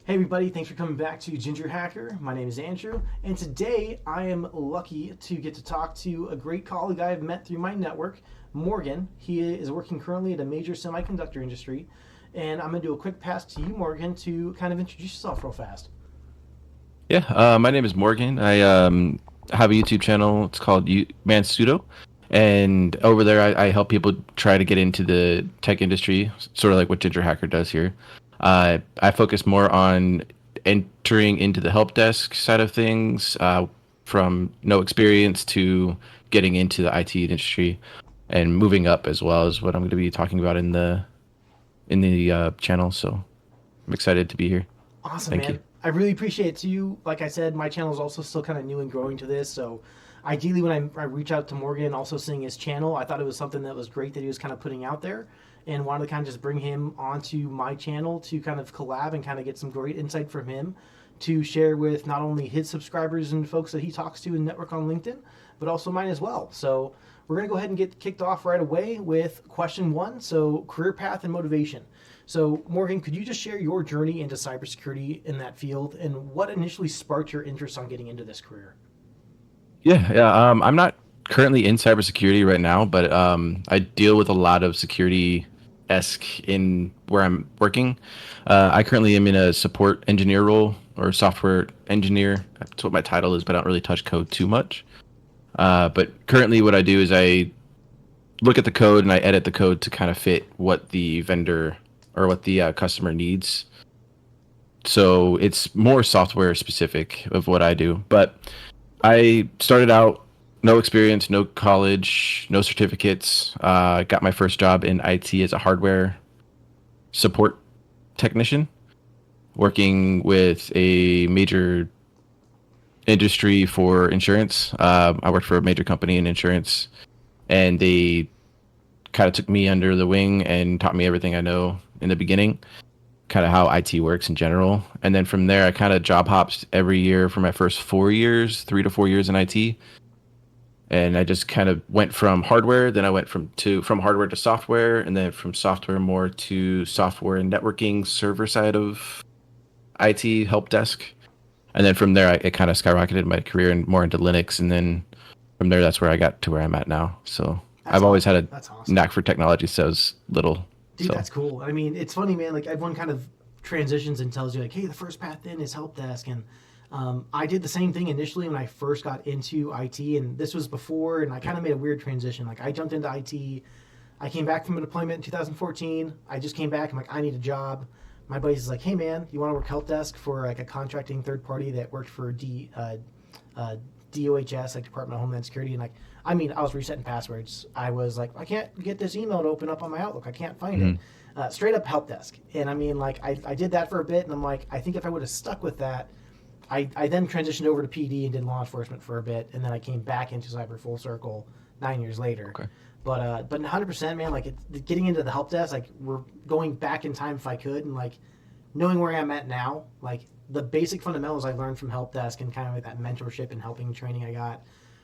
Hey everybody, thanks for coming back to Ginger Hacker. My name is Andrew, and today I am lucky to get to talk to a great colleague I have met through my network, Morgan. He is working currently at a major semiconductor industry, and I'm going to do a quick pass to you, Morgan, to kind of introduce yourself real fast. Yeah, my name is Morgan. I have a YouTube channel. It's called Mansudo, and over there I help people try to get into the tech industry, sort of like what Ginger Hacker does here. I focus more on entering into the help desk side of things, from no experience to getting into the IT industry and moving up as well as what I'm going to be talking about in the channel. So I'm excited to be here. Awesome, Thank you. man. I really appreciate it too. Like I said, my channel is also still kind of new and growing to this. So, ideally, when I reach out to Morgan, also seeing his channel, I thought it was something that was great that he was kind of putting out there, and wanted to kind of just bring him onto my channel to kind of collab and kind of get some great insight from him to share with not only his subscribers and folks that he talks to and network on LinkedIn, but also mine as well. So, we're going to go ahead and get kicked off right away with question one. So, career path and motivation. So, Morgan, could you just share your journey into cybersecurity in that field and what initially sparked your interest on getting into this career? Yeah. I'm not currently in cybersecurity right now, but I deal with a lot of security esque in where I'm working. I currently am in a support engineer role or software engineer. That's what my title is, but I don't really touch code too much. But currently, what I do is I look at the code and I edit the code to kind of fit what the vendor or what the customer needs. So it's more software specific of what I do, but I started out no experience, no college, no certificates. Got my first job in IT as a hardware support technician, working with a major industry for insurance. I worked for a major company in insurance, and they kind of took me under the wing and taught me everything I know in the beginning, kind of how IT works in general. And then from there, I kind of job hopped every year for my first 4 years, 3 to 4 years in IT, and I just kind of went from hardware. Then I went from hardware to software, and then from software more to software and networking server side of IT help desk. And then from there, it kind of skyrocketed my career and more into Linux. And then from there, that's where I got to where I'm at now. So That's I've always awesome. had a That's awesome. knack for technology since I was little. Dude, So that's cool. I mean, it's funny, man. Like, everyone kind of transitions and tells you, like, hey, the first path in is help desk. And I did the same thing initially when I first got into IT. And this was before, and I kind of made a weird transition. Like, I jumped into IT. I came back from a deployment in 2014. I just came back. I'm like, I need a job. My buddy's is like, hey, man, you want to work help desk for like a contracting third party that worked for uh, DOHS, like Department of Homeland Security, and like, I mean, I was resetting passwords. I was like, I can't get this email to open up on my Outlook. I can't find it. mhm. Straight up help desk. And I mean, like, I did that for a bit, and I'm like, I think if I would have stuck with that, I then transitioned over to PD and did law enforcement for a bit, and then I came back into cyber full circle 9 years later. Okay. But 100%, man, like getting into the help desk, like we're going back in time if I could, and like knowing where I'm at now, like the basic fundamentals I learned from help desk and kind of like that mentorship and helping training I got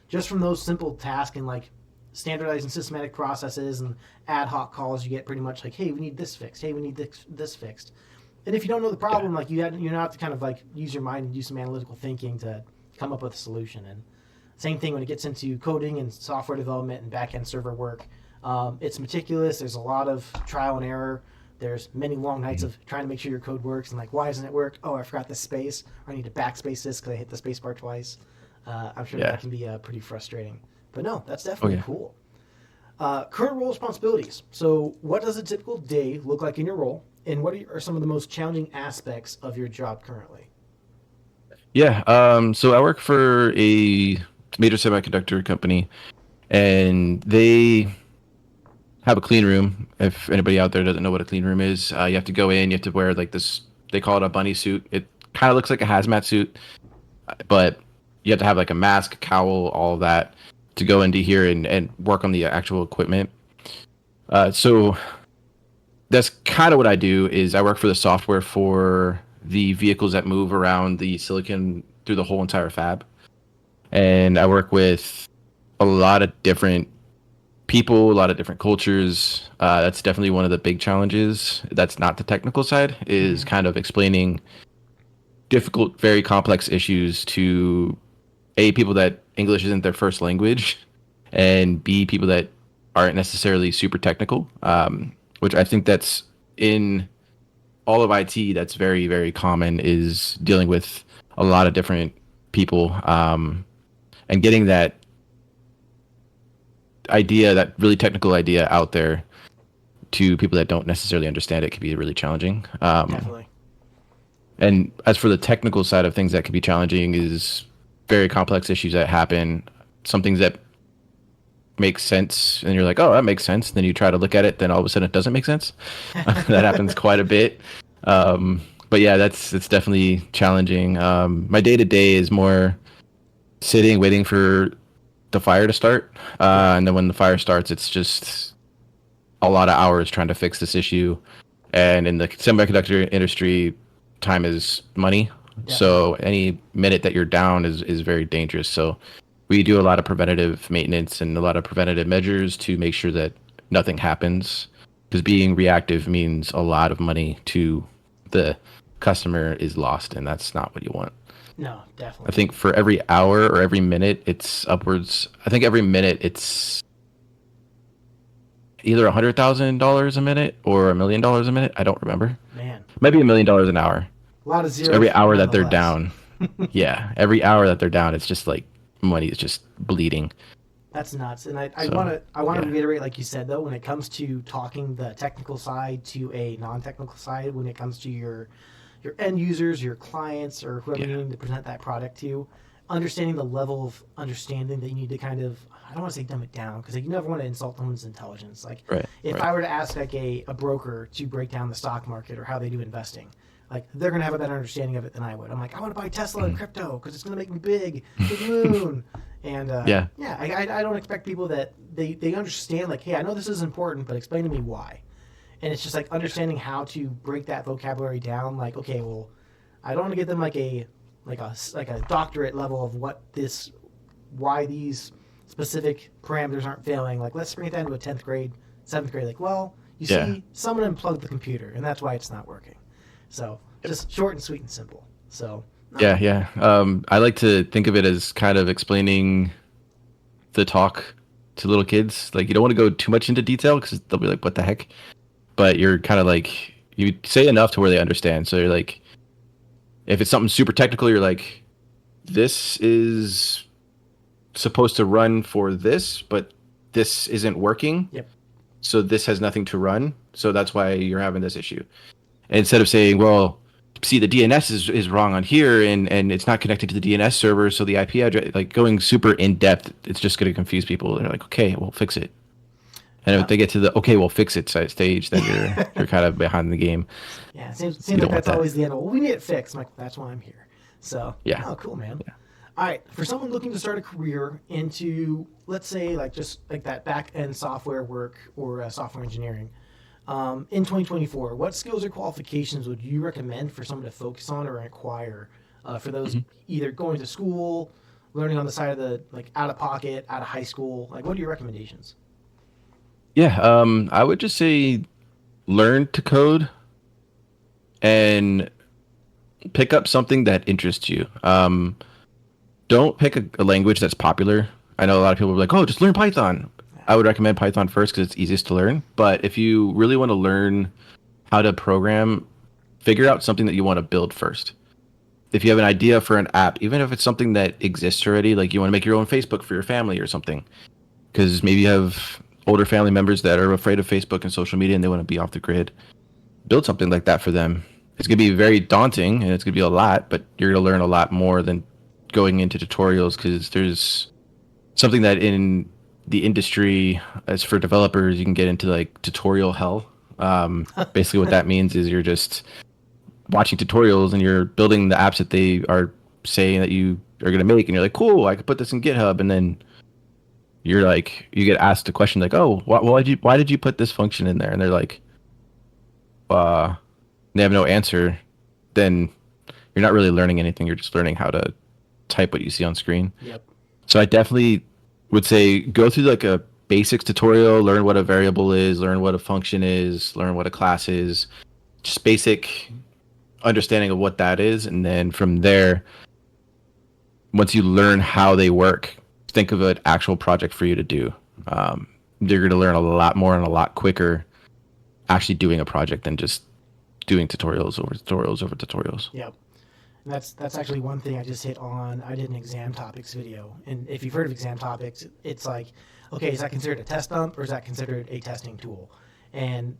just from those simple tasks and like standardizing systematic processes and ad hoc calls you get pretty much like, hey, we need this fixed. Hey, we need this fixed. And if you don't know the Yeah. problem, like you have to kind of like use your mind and do some analytical thinking to come up with a solution. And same thing when it gets into coding and software development and back end server work. It's meticulous. There's a lot of trial and error. There's many long nights Mhm. of trying to make sure your code works and like, why doesn't it work? Oh, I forgot this space. Or I need to backspace this because I hit the space bar twice. I'm sure that Yeah. can be pretty frustrating. But no, that's Oh definitely yeah. cool. Current role responsibilities. So, what does a typical day look like in your role? And what are some of the most challenging aspects of your job currently? Yeah. So I work for a major semiconductor company, and they have a clean room. If anybody out there doesn't know what a clean room is, you have to go in. You have to wear like this. They call it a bunny suit. It kind of looks like a hazmat suit, but you have to have like a mask, cowl, all of that to go into here and work on the actual equipment. So that's kind of what I do. Is I work for the software for the vehicles that move around the silicon through the whole entire fab, and I work with a lot of different people, a lot of different cultures. That's definitely one of the big challenges. That's not the technical side. Is Mm-hmm. kind of explaining. difficult, very complex issues to A, people that English isn't their first language, and B, people that aren't necessarily super technical, which I think that's in all of IT, that's very, very common, is dealing with a lot of different people, and getting that idea, that really technical idea out there to people that don't necessarily understand it can be really challenging. Definitely. And as for the technical side of things that can be challenging is very complex issues that happen, some things that make sense and you're like, oh, that makes sense. Then you try to look at it, then all of a sudden it doesn't make sense. That happens quite a bit. But yeah, it's definitely challenging. My day to day is more sitting, waiting for the fire to start. And then when the fire starts, it's just a lot of hours trying to fix this issue. And in the semiconductor industry, time is money. Yeah. So any minute that you're down is very dangerous. So we do a lot of preventative maintenance and a lot of preventative measures to make sure that nothing happens. Because being reactive means a lot of money to the customer is lost, and that's not what you want. No, definitely. I think for every hour or every minute, it's upwards. I think every minute it's either $100,000 a minute or $1 million a minute. I don't remember. Man, Maybe $1 million an hour. a lot of zeros. So every hour that they're nonetheless. down, yeah, every hour that they're down, it's just like money is just bleeding. That's nuts. And I So, want to yeah. reiterate, like you said, though, when it comes to talking the technical side to a non-technical side, when it comes to your end users, your clients, or whoever Yeah. you need to present that product to, understanding the level of understanding that you need to kind of, I don't want to say dumb it down, because like, you never want to insult someone's intelligence. Like, Right. if Right. I were to ask like a broker to break down the stock market or how they do investing, like they're gonna have a better understanding of it than I would. I'm like, I want to buy Tesla and crypto because it's gonna make me big, to the moon. And Yeah. I don't expect people that they understand like, hey, I know this is important, but explain to me why. And it's just like understanding how to break that vocabulary down. Like, okay, well, I don't want to get them like a doctorate level of why these specific parameters aren't failing. Like, let's bring it down to a 10th grade, 7th grade. Like, well, you Yeah. see, someone unplugged the computer, and that's why it's not working. So just short and sweet and simple. So no. Yeah, yeah. I like to think of it as kind of explaining the talk to little kids. Like, you don't want to go too much into detail because they'll be like, "What the heck?" But you're kind of like, you say enough to where they understand. So you're like, if it's something super technical, you're like, "This is supposed to run for this, but this isn't working. Yep. So this has nothing to run. So that's why you're having this issue." And instead of saying, well, see, the DNS is wrong on here and it's not connected to the DNS server, so the IP address, like going super in depth, it's just going to confuse people. They're like, okay, well, fix it. And if they get to the okay, well, fix it stage, then you're kind of behind the game. Yeah, it seems You like don't want that's that. always the end. Well, we need it fixed. I'm like, that's why I'm here. So Yeah. oh, cool, man. Yeah. All right, for someone looking to start a career into, let's say, like just like that back end software work or software engineering, in 2024, what skills or qualifications would you recommend for someone to focus on or acquire for those either going to school, learning on the side of the like out of pocket, out of high school? Like, what are your recommendations? Yeah, I would just say learn to code and pick up something that interests you. Don't pick a language that's popular. I know a lot of people are like, oh, just learn Python. I would recommend Python first because it's easiest to learn. But if you really want to learn how to program, figure out something that you want to build first. If you have an idea for an app, even if it's something that exists already, like you want to make your own Facebook for your family or something, because maybe you have older family members that are afraid of Facebook and social media and they want to be off the grid, build something like that for them. It's going to be very daunting and it's going to be a lot, but you're going to learn a lot more than going into tutorials because there's something that in the industry as for developers, you can get into like tutorial hell. Basically what that means is you're just watching tutorials and you're building the apps that they are saying that you are going to make. And you're like, cool, I could put this in GitHub. And then you're like, you get asked a question like, oh, why did you put this function in there? And they're like, they have no answer. Then you're not really learning anything. You're just learning how to type what you see on screen. Yep. So I definitely would say go through like a basics tutorial, learn what a variable is, learn what a function is, learn what a class is, just basic understanding of what that is, and then from there, once you learn how they work, think of an actual project for you to do. You're going to learn a lot more and a lot quicker actually doing a project than just doing tutorials over tutorials over tutorials. Yep. And that's actually one thing I just hit on. I did an exam topics video, and if you've heard of exam topics, it's like, okay, is that considered a test dump or is that considered a testing tool? And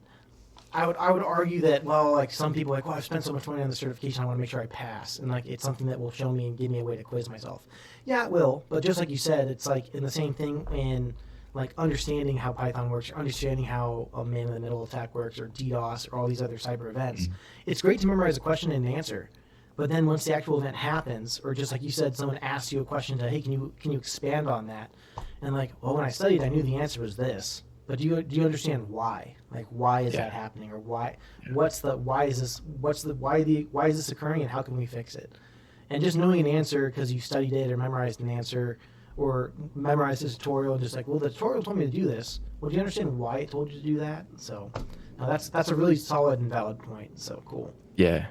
I would argue that, well, like some people are like, well, I've spent so much money on the certification, I want to make sure I pass, and like it's something that will show me and give me a way to quiz myself. Yeah, it will, but just like you said, it's like in the same thing in like understanding how Python works, understanding how a man-in-the-middle attack works, or DDoS, or all these other cyber events. It's great to memorize a question and an answer, but then once the actual event happens, or just like you said, someone asks you a question to, hey, can you expand on that? And like, well, when I studied, I knew the answer was this. But do you understand why? Like, why is that happening, or why is this occurring, and how can we fix it? And just knowing an answer because you studied it or memorized an answer or memorized a tutorial, and just like, well, the tutorial told me to do this. Well, do you understand why it told you to do that? So, no, that's a really solid and valid point. So cool. Yeah.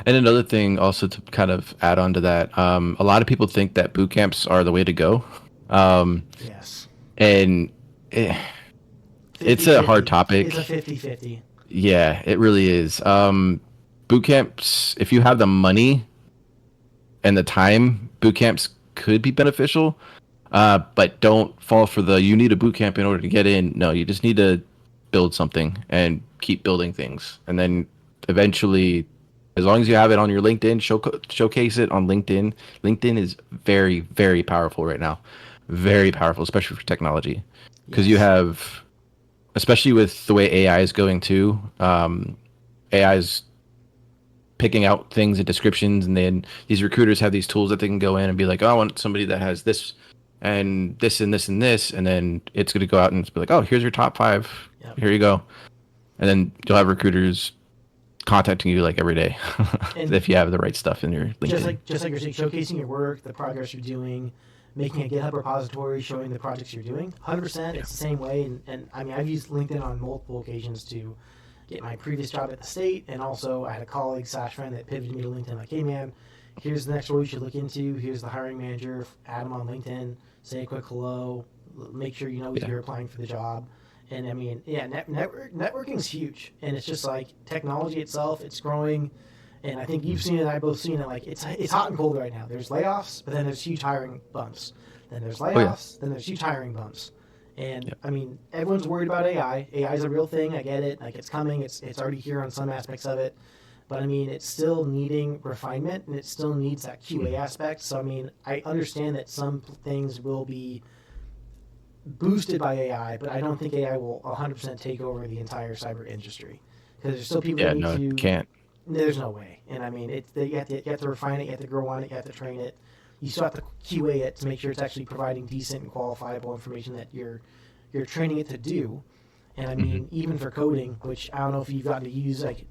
And another thing also to kind of add on to that, a lot of people think that boot camps are the way to go. Yes. And it's a hard topic. It's a 50-50. Yeah, it really is. Boot camps, if you have the money and the time, boot camps could be beneficial. But don't fall for you need a boot camp in order to get in. No, you just need to build something and keep building things. And then eventually, as long as you have it on your LinkedIn, showcase it on LinkedIn. LinkedIn is very, very powerful right now. Very powerful, especially for technology. Because you have, especially with the way AI is going too, AI is picking out things and descriptions, and then these recruiters have these tools that they can go in and be like, oh, I want somebody that has this and this and this and this, and then it's going to go out and be like, oh, here's your top 5. Yep. Here you go. And then you'll have recruiters contacting you like every day if you have the right stuff in your LinkedIn. Just like you're saying, showcasing your work, the progress you're doing, making a GitHub repository showing the projects you're doing. 100%, it's the same way. And I mean, I've used LinkedIn on multiple occasions to get my previous job at the state, and also I had a colleague / friend that pivoted me to LinkedIn, like, hey man, here's the next role you should look into, here's the hiring manager, add him on LinkedIn, say a quick hello, make sure you know you're applying for the job. And I mean, yeah, networking is huge, and it's just like technology itself, it's growing, and I think you've seen it, I've both seen it, like it's hot and cold right now. There's layoffs, but then there's huge hiring bumps. Then there's layoffs, then there's huge hiring bumps. And I mean, everyone's worried about AI. AI is a real thing. I get it. Like it's coming. It's already here on some aspects of it. But I mean, it's still needing refinement, and it still needs that QA aspect. So I mean, I understand that some things will be boosted by AI, but I don't think AI will 100% take over the entire cyber industry, because there's still people who need to. Can't. There's no way. And I mean, you have to refine it. You have to grow on it. You have to train it. You still have to QA it to make sure it's actually providing decent and qualifiable information that you're training it to do. And I mean, even for coding, which I don't know if you've gotten to use like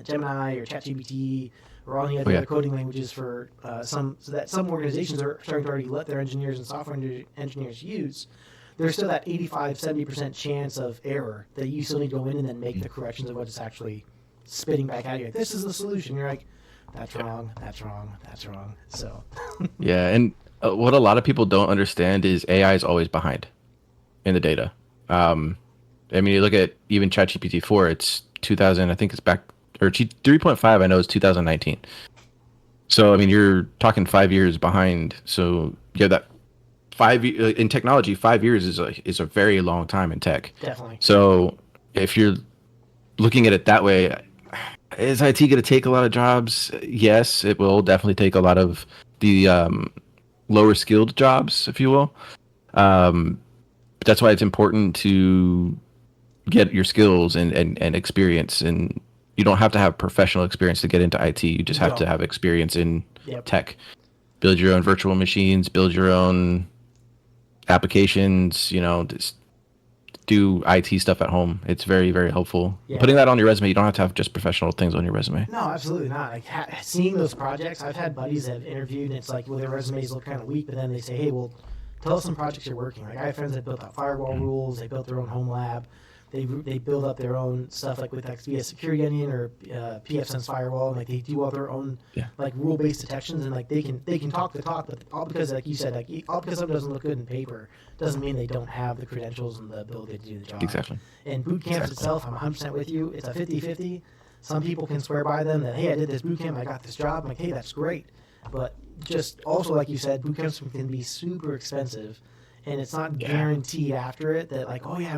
Gemini or ChatGPT or all the other coding languages for some organizations are starting to already let their engineers and software engineers use. There's still that 85-70% chance of error that you still need to go in and then make the corrections of what it's actually spitting back at you. Like, this is the solution. You're like, that's wrong, that's wrong, that's wrong. So yeah, and what a lot of people don't understand is AI is always behind in the data. I mean, you look at even ChatGPT 4, it's 2000, I think it's back, or 3.5, I know it's 2019. So I mean, you're talking 5 years behind. So you have that in technology. 5 years is a very long time in tech. Definitely. So if you're looking at it that way, is IT going to take a lot of jobs? Yes, it will definitely take a lot of the lower skilled jobs, if you will. But that's why it's important to get your skills and experience. And you don't have to have professional experience to get into IT. You just have to have experience in tech. Build your own virtual machines, build your own applications, just do IT stuff at home. It's very, very helpful. Yeah. Putting that on your resume, you don't have to have just professional things on your resume. No, absolutely not. Like seeing those projects, I've had buddies that have interviewed, and it's like, well, their resumes look kind of weak, but then they say, hey, well, tell us some projects you're working. Like I have friends that built out firewall rules. They built their own home lab. they build up their own stuff like with via Security Onion or PFSense Firewall, and like they do all their own Yeah. like rule based detections, and like they can talk the talk, but all because like you said, like all because something doesn't look good in paper doesn't mean they don't have the credentials and the ability to do the job. Exactly. And boot camps itself, I'm 100% with you. It's a 50-50. Some people can swear by them that, hey, I did this boot camp, I got this job. I'm like, hey, that's great. But just also, like you said, boot camps can be super expensive. And it's not guaranteed after it that, like, oh, yeah,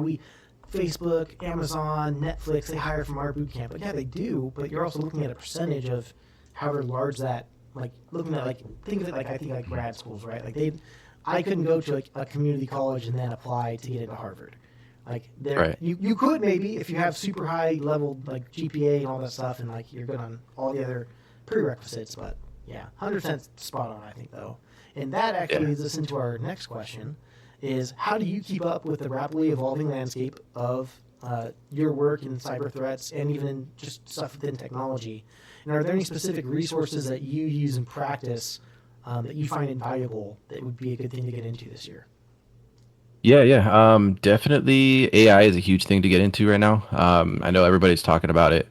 Facebook, Amazon, Netflix, they hire from our boot camp. But yeah, they do. But you're also looking at a percentage of however large that, like, looking at, like, think of it like, I think, like grad schools, right? Like, I couldn't go to, like, a community college and then apply to get into Harvard. Like Right. you could maybe if you have super high level like GPA and all that stuff, and like you're good on all the other prerequisites. But yeah, 100% spot on, I think, though. And that actually leads us into our next question: is how do you keep up with the rapidly evolving landscape of your work in cyber threats and even in just stuff within technology? And are there any specific resources that you use in practice that you find invaluable that would be a good thing to get into this year? Yeah. Definitely AI is a huge thing to get into right now. I know everybody's talking about it.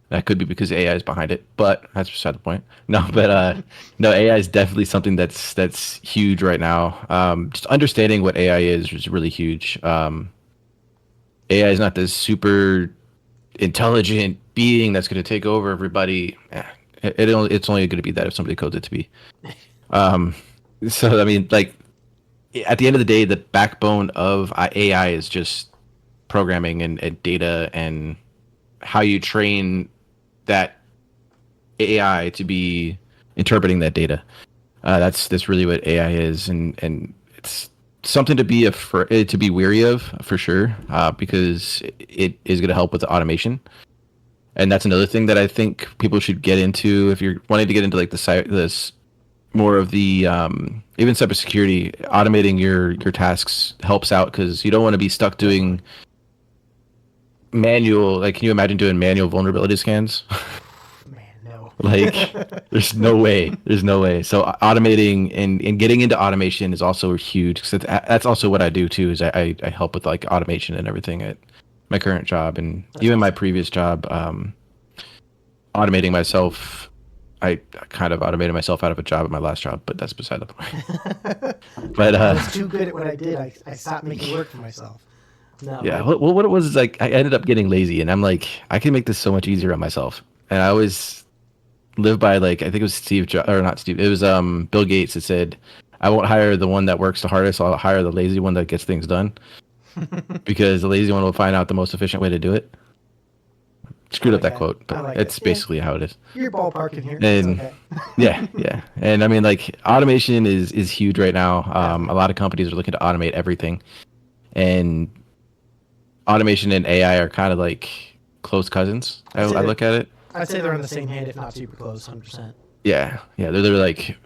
That could be because AI is behind it, but that's beside the point. No, but no, AI is definitely something that's huge right now. Just understanding what AI is really huge. AI is not this super intelligent being that's going to take over everybody. It's only going to be that if somebody codes it to be. Um, so I mean, like at the end of the day, the backbone of AI is just programming and data and how you train that AI to be interpreting that data. That's really what AI is, and it's something to be weary of for sure, because it is going to help with the automation. And that's another thing that I think people should get into if you're wanting to get into like this more of the even cybersecurity. Automating your tasks helps out because you don't want to be stuck doing manual. Like, can you imagine doing manual vulnerability scans? Man, no. Like, there's no way. There's no way. So automating and getting into automation is also huge. Cause that's also what I do too. Is I help with like automation and everything at my current job and even my previous job. Automating myself. I kind of automated myself out of a job at my last job, but that's beside the point. But I was too good at what I did. I stopped making work for myself. No, yeah, what it was is like I ended up getting lazy, and I'm like, I can make this so much easier on myself. And I always live by like I think it was or not Steve. It was Bill Gates that said, "I won't hire the one that works the hardest. I'll hire the lazy one that gets things done, because the lazy one will find out the most efficient way to do it." Screwed up that quote, but it's basically how it is. You're ballparking here. And okay. yeah, and I mean like automation is huge right now. A lot of companies are looking to automate everything, and automation and AI are kind of like close cousins. I look at it. I'd say they're on the same hand, if not super close, 100%. Yeah, they're like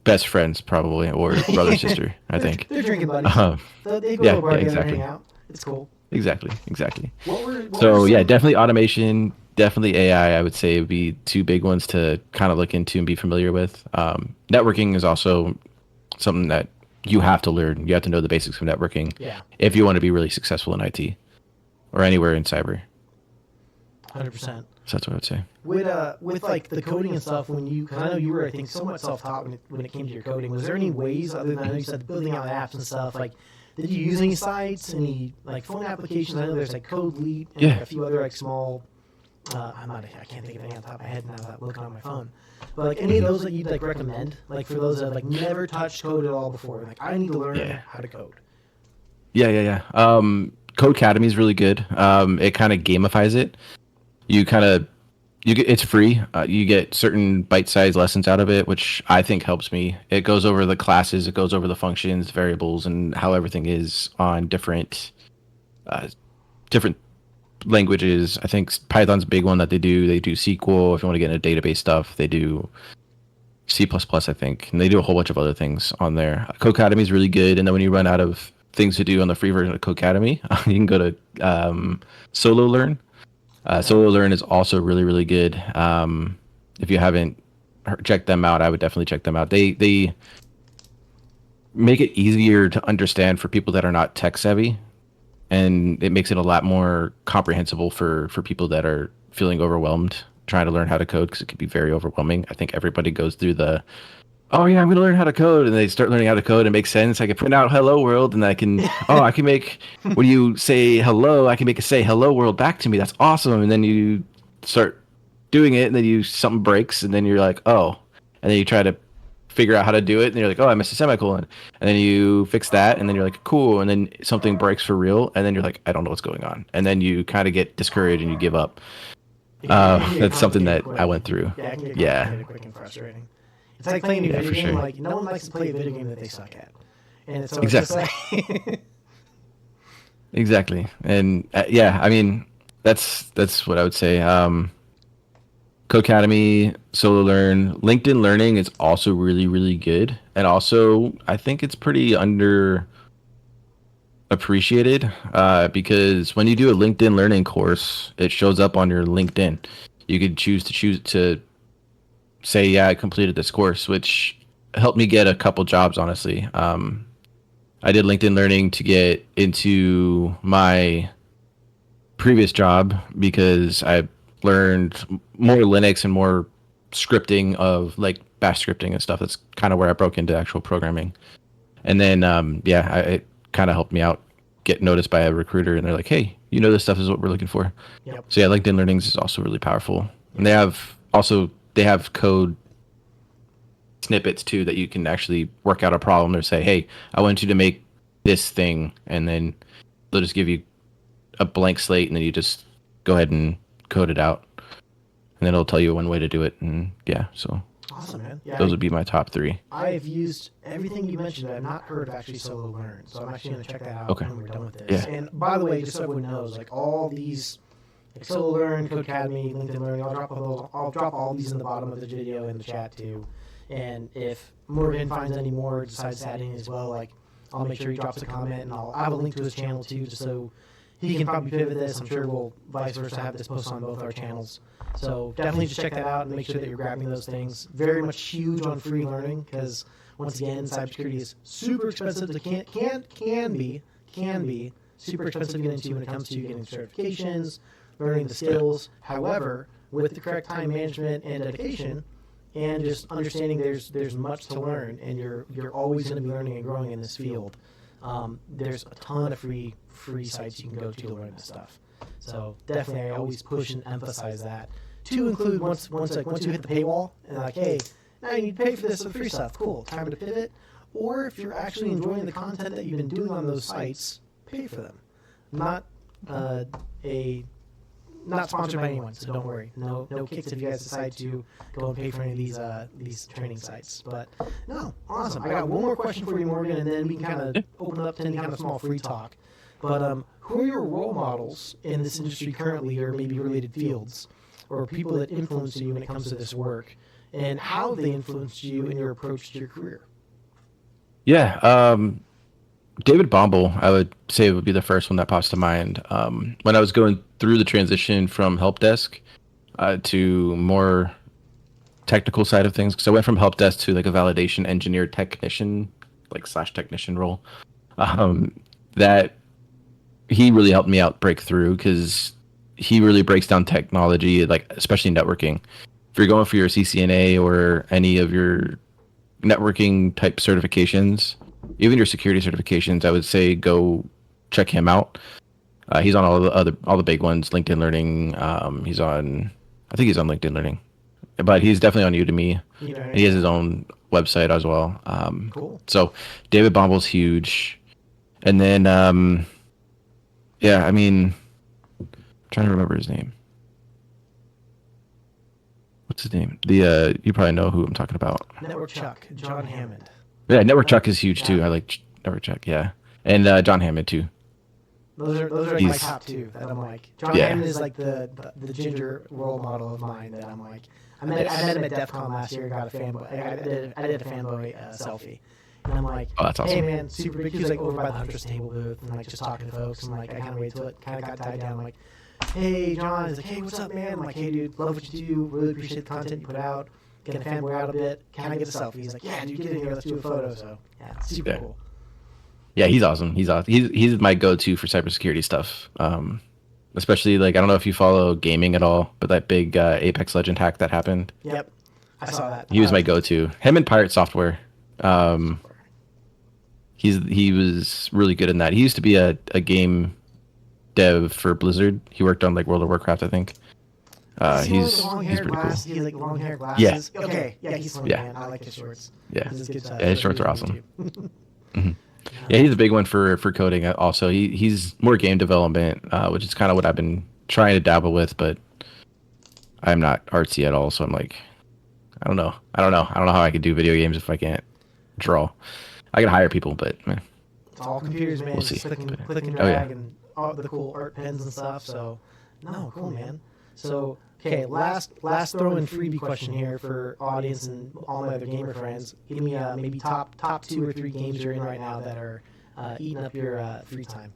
best friends probably, or brother sister. I think they're drinking buddies. They go to a bar together and hang out. It's cool. Exactly. So yeah, definitely automation, definitely AI. I would say would be two big ones to kind of look into and be familiar with. Networking is also something that you have to learn. You have to know the basics of networking if you want to be really successful in IT or anywhere in cyber. 100%. So that's what I would say. With like the coding and stuff, because I know you were, I think, somewhat self-taught when it came to your coding. Was there any ways other than, I know you said building out apps and stuff, like did you use any sites, any like phone applications? I know there's like CodeLeap and like a few other like small. I can't think of any on top of my head now without looking on my phone. But like any of those that you'd like recommend, like for those that like never touched code at all before, like I need to learn how to code. Yeah. Codecademy is really good. It kind of gamifies it. It's free. You get certain bite-sized lessons out of it, which I think helps me. It goes over the classes, it goes over the functions, variables, and how everything is on different languages. I think Python's a big one that they do. They do SQL if you want to get into database stuff. They do C++, I think, and they do a whole bunch of other things on there. Codecademy is really good, and then when you run out of things to do on the free version of Codecademy, you can go to Solo Learn. Solo Learn is also really, really good. If you haven't checked them out, I would definitely check them out. They make it easier to understand for people that are not tech savvy. and it makes it a lot more comprehensible for people that are feeling overwhelmed trying to learn how to code, because it can be very overwhelming. I think everybody goes through the, oh yeah, I'm going to learn how to code, and they start learning how to code. It makes sense. I can print out hello world, and I can make, when you say hello, I can make it say hello world back to me. That's awesome. And then you start doing it, and then something breaks, and then you're like, oh, and then you try to figure out how to do it, and you're like, oh, I missed a semicolon, and then you fix that, and then you're like, cool, and then something breaks for real, and then you're like, I don't know what's going on, and then you kind of get discouraged and you give up. It can get That's something complicated that quick. I went through. Yeah, it can get Yeah. complicated quick and frustrating. It's like playing a video for game. sure. Like no one likes to play a video game that they suck at, and it's Exactly. just like Exactly. And yeah, I mean, that's what I would say. Codecademy, Solo Learn, LinkedIn Learning is also really, really good. And also, I think it's pretty appreciated, because when you do a LinkedIn Learning course, it shows up on your LinkedIn. You could choose to say, yeah, I completed this course, which helped me get a couple jobs, honestly. I did LinkedIn Learning to get into my previous job because I learned more Linux and more scripting of like bash scripting and stuff. That's kind of where I broke into actual programming. And then, it kind of helped me out get noticed by a recruiter, and they're like, hey, this stuff is what we're looking for. yep. So yeah, LinkedIn Learnings is also really powerful. And they have code snippets too that you can actually work out a problem or say, hey, I want you to make this thing, and then they'll just give you a blank slate, and then you just go ahead and code it out, and then it'll tell you one way to do it. And yeah, so Awesome, man. Yeah, those would be my top three. I've used everything you mentioned, but I've not heard of actually Solo Learn, so I'm actually going to check that out Okay. when we're done with this. Yeah. And by the way, just so everyone knows, like all these, like Solo Learn, Codecademy, LinkedIn Learning, I'll drop all these in the bottom of the video in the chat too. And if Morgan finds any more, decides to add in as well, like I'll make sure he drops a comment, and I'll have a link to his channel too, just so he can probably pivot this. I'm sure we'll vice versa have this posted on both our channels. So definitely just check that out and make sure that you're grabbing those things. Very much huge on free learning, because once again, cybersecurity is super expensive to can be super expensive to get into when it comes to getting certifications, learning the skills. However, with the correct time management and dedication, and just understanding there's much to learn, and you're always going to be learning and growing in this field. There's a ton of free sites you can go to learn this stuff. So definitely, I always push and emphasize that. To include once you hit the paywall and like, hey, now you need to pay for this free stuff. Cool, time to pivot. Or if you're actually enjoying the content that you've been doing on those sites, pay for them. Not sponsored by anyone, so don't worry. No kicks if you guys decide to go and pay for any of these training sites. But no, awesome. I got one more question for you, Morgan, and then we can kind of open it up to any kind of small free talk. But who are your role models in this industry currently, or maybe related fields, or people that influenced you when it comes to this work, and how they influenced you in your approach to your career? Yeah, David Bombal, I would say, would be the first one that pops to mind. When I was going through the transition from help desk to more technical side of things, because I went from help desk to like a validation engineer technician, like / technician role. That he really helped me out break through, because he really breaks down technology, like especially networking. If you're going for your CCNA or any of your networking type certifications, even your security certifications, I would say go check him out. He's on all the big ones, LinkedIn Learning. I think he's on LinkedIn Learning, but he's definitely on Udemy. And he has his own website as well. Cool. So David Bomball's huge, and then I'm trying to remember his name. What's his name? You probably know who I'm talking about. Network Chuck, John Hammond. Yeah, Network Chuck is huge too. I like Network Chuck, yeah, and John Hammond too. Those are like my top two that I'm like. John Hammond is like the ginger role model of mine that I'm like. I met him at DEF CON last year. Got a fanboy. I did a fanboy selfie, and I'm like, oh, that's awesome. Hey man, super big. He was like over by the Huntress table booth and like just talking to folks. And like I kind of waited till it kind of got tied down. I'm like, hey John, he's like, hey, what's up, man? I'm like, hey dude, love what you do. Really appreciate the content you put out. Get a fanboy out a bit. Can I get a selfie? He's like, yeah, dude, get in here. Let's do a photo. So yeah, super cool. Yeah, he's awesome. He's awesome. He's my go-to for cybersecurity stuff. Especially like I don't know if you follow gaming at all, but that big Apex Legend hack that happened. Yep, I saw that. He was my go-to. Him and Pirate Software. Um, he was really good in that. He used to be a game dev for Blizzard. He worked on like World of Warcraft, I think. He's pretty cool. He has like long hair, glasses. Yeah. Okay. Yeah, he's funny, man. I like his shorts. Yeah. Yeah, His shorts are awesome. Hmm. Yeah, he's a big one for coding. Also, he's more game development, which is kind of what I've been trying to dabble with, but I'm not artsy at all. So I'm like, I don't know how I could do video games if I can't draw. I can hire people, but man, it's all computers, man. We'll see. Click and drag and all the cool art pens and stuff. So, no, cool, man. So, okay, last throw-in freebie question here for audience and all my other gamer friends. Give me maybe top 2 or 3 games you're in right now that are eating up your free time.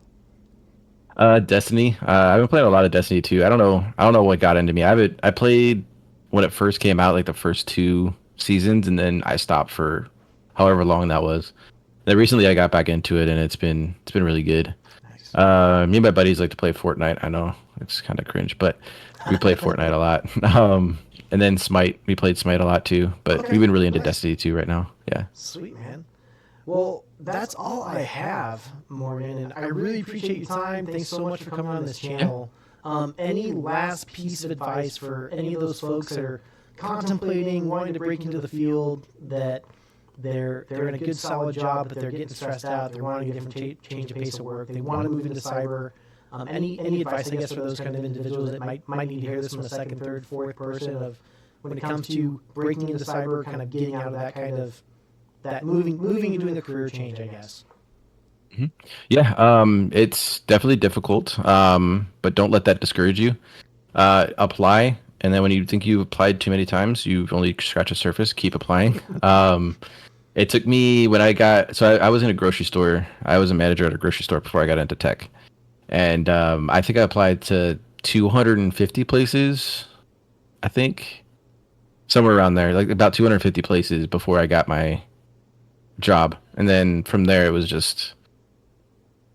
Destiny. I've been playing a lot of Destiny too. I don't know what got into me. I played when it first came out, like the first 2 seasons, and then I stopped for however long that was. Then recently I got back into it, and it's been really good. Nice. Me and my buddies like to play Fortnite. I know it's kind of cringe, but we play Fortnite a lot. And then Smite. We played Smite a lot too, but we've been really into Destiny 2 right now. Yeah. Sweet, man. Well, that's all I have, Morgan, and I really appreciate your time. Thanks so much for coming on this channel. Any last piece of advice for any of those folks that are contemplating wanting to break into the field, that they're in a good solid job, but they're getting stressed out, they're wanting a different change of pace of work, they want to move into cyber? Any advice, I guess, for those kind of individuals that might need to hear this from a second, third, fourth person of when it comes to breaking into cyber, kind of getting out of that kind of that moving and doing a career change, I guess. Mm-hmm. Yeah, it's definitely difficult, but don't let that discourage you. Apply, and then when you think you've applied too many times, you've only scratched the surface. Keep applying. It took me when I was in a grocery store. I was a manager at a grocery store before I got into tech, and I think I applied to 250 places. I think somewhere around there, like about 250 places before I got my job, and then from there it was just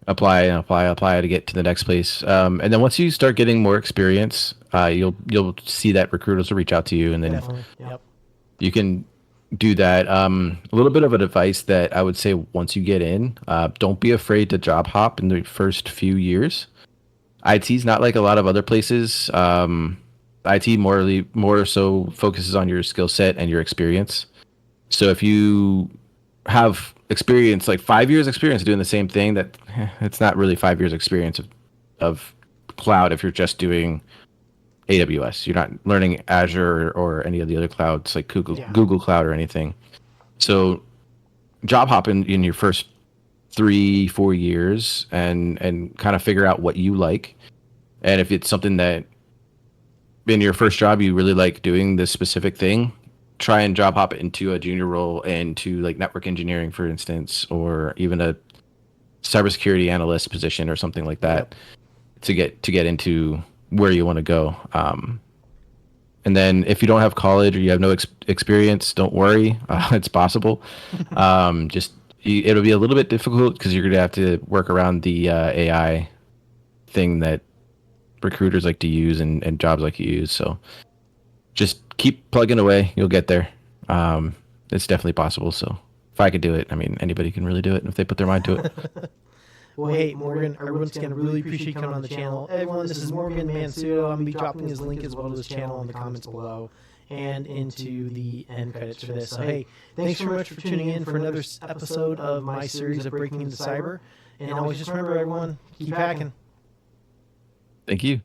apply to get to the next place. And then once you start getting more experience, you'll see that recruiters will reach out to you, and then Yep. you can do that. A little bit of an advice that I would say once you get in, don't be afraid to job hop in the first few years. IT's not like a lot of other places. IT more so focuses on your skill set and your experience. So if you have experience, like 5 years experience doing the same thing, that it's not really 5 years experience of cloud if you're just doing AWS. You're not learning Azure or any of the other clouds like Google Cloud or anything. So job hop in your first 3-4 years and kind of figure out what you like. And if it's something that in your first job you really like doing this specific thing, try and job hop into a junior role into like network engineering, for instance, or even a cybersecurity analyst position or something like that. Yep. to get into where you want to go. And then if you don't have college or you have no experience, don't worry. It's possible. It'll be a little bit difficult because you're going to have to work around the AI thing that recruiters like to use and jobs like to use. So just keep plugging away. You'll get there. It's definitely possible. So if I could do it, I mean, anybody can really do it if they put their mind to it. Well, hey, Morgan, I once again really appreciate you coming on the channel. Everyone, this is Morgan Mansudo. I'm going to be dropping his link as well to his channel in the comments below and into the end credits for this. So, hey, thanks so much for tuning in for another episode of my series of Breaking into Cyber. And always just remember, everyone, keep hacking. Thank you.